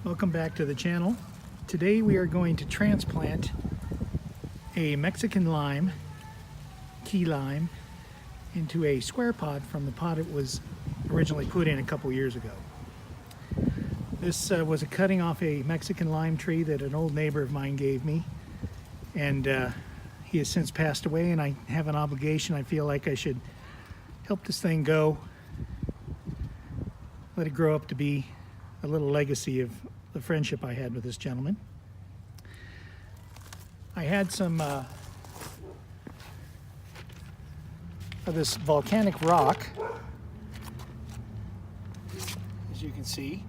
Welcome back to the channel. Today we are going to transplant a Mexican lime, key lime, into a square pot from the pot it was originally put in a couple years ago. This was a cutting off a Mexican lime tree that an old neighbor of mine gave me, and he has since passed away, and I have an obligation. I feel like I should help this thing go, let it grow up to be a little legacy of the friendship I had with this gentleman. I had some of this volcanic rock, as you can see,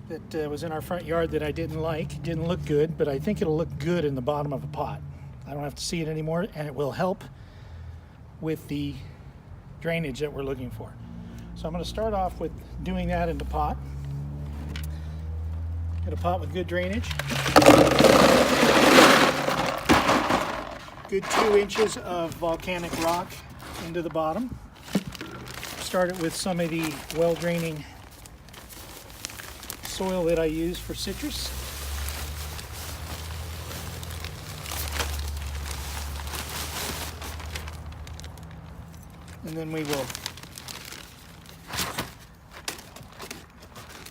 that was in our front yard that I didn't like. It didn't look good, but I think it'll look good in the bottom of a pot. I don't have to see it anymore, and it will help with the drainage that we're looking for. So I'm going to start off with doing that in the pot. Get a pot with good drainage. Good 2 inches of volcanic rock into the bottom. Start it with some of the well-draining soil that I use for citrus. And then we will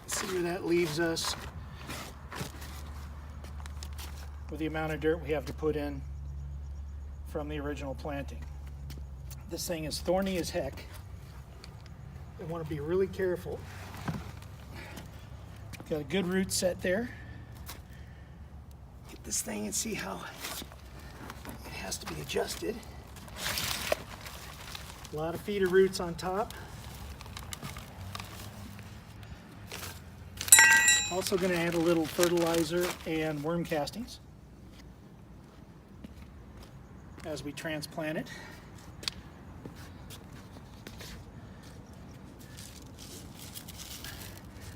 see where that leaves us with the amount of dirt we have to put in from the original planting. This thing is thorny as heck. I want to be really careful. Got a good root set there. Get this thing and see how it has to be adjusted. A lot of feeder roots on top. Also going to add a little fertilizer and worm castings as we transplant it.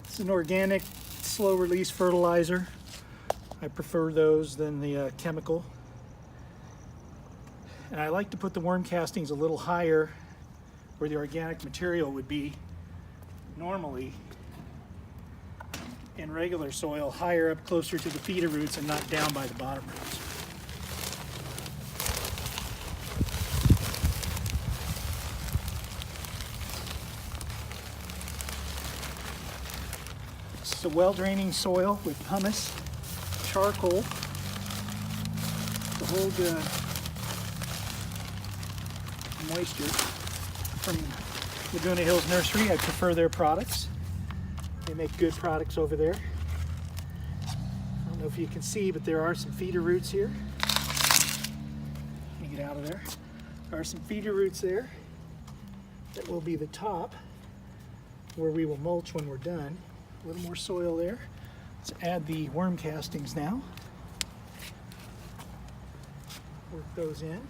It's an organic, slow release fertilizer. I prefer those than the chemical. And I like to put the worm castings a little higher where the organic material would be normally in regular soil, higher up closer to the feeder roots and not down by the bottom roots. This is a well-draining soil with pumice, charcoal to hold moisture. From Laguna Hills Nursery, I prefer their products. They make good products over there. I don't know if you can see, but there are some feeder roots here. Let me get out of there. There are some feeder roots there that will be the top where we will mulch when we're done. A little more soil there. Let's add the worm castings now. Work those in.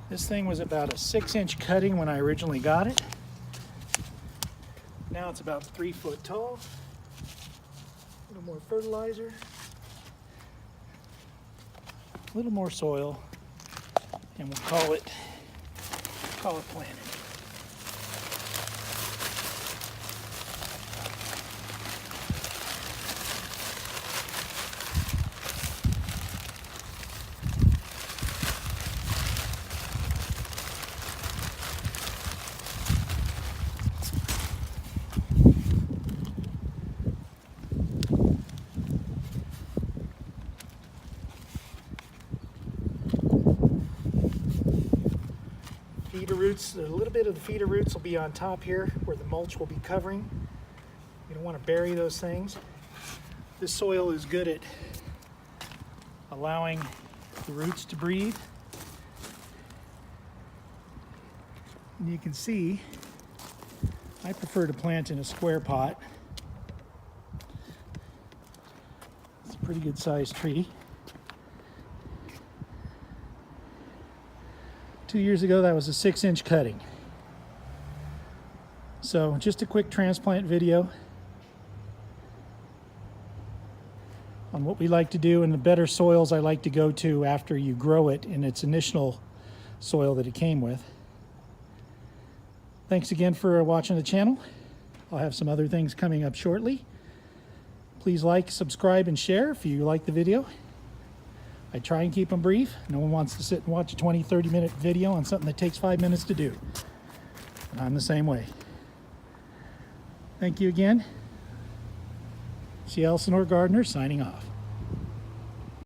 This thing was about a 6-inch cutting when I originally got it. Now it's about 3 foot tall. A little more fertilizer. A little more soil. And we'll call it planted. Feeder roots, a little bit of the feeder roots will be on top here where the mulch will be covering. You don't want to bury those things. This soil is good at allowing the roots to breathe. And you can see, I prefer to plant in a square pot. It's a pretty good sized tree. 2 years ago, that was a 6-inch cutting. So just a quick transplant video. on what we like to do and the better soils I like to go to after you grow it in its initial soil that it came with. Thanks again for watching the channel. I'll have some other things coming up shortly. Please like, subscribe, and share if you like the video. I try and keep them brief. No one wants to sit and watch a 20, 30-minute video on something that takes 5 minutes to do. And I'm the same way. Thank you again. C. Elsinore Gardener signing off.